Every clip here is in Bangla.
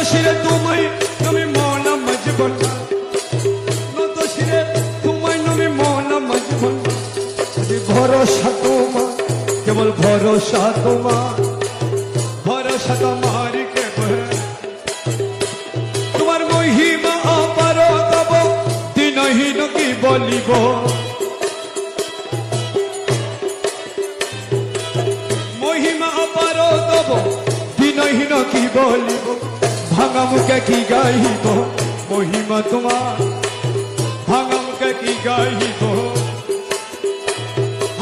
শিরে তোমায় নবী মৌলা মজবুল, নত শিরে তোমায় নবী মৌলা মজবুল। ভরসা তোমার, কেবল ভরসা তোমার, ভরসা তোমার কেবল। তোমার মহিমা অপার তব দিনহীন কি বলিব, মহিমা অপার তব দিনহীন কি বলিব। ভাঙা মুখে কি গাইব মহিমা তোমার, ভাঙা মুখে কি গাইব,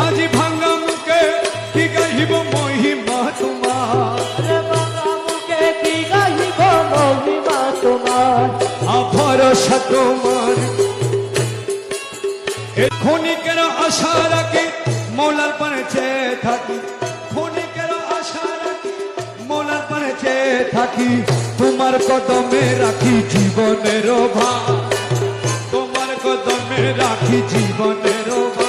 আজি ভাঙা মুখে কি গাইব মহিমা তোমার, ভাঙা মুখে কি গাইব মহিমা তোমার। ভরসা তোমার। ক্ষণিকের আশা রাখি মৌলার পানে চেয়ে থাকি, ক্ষণিকের আশা রাখি মৌলার পানে চেয়ে থাকি। তোমার কদমে রাখি জীবনের ভার, তোমার কদমে রাখি জীবনের ভার।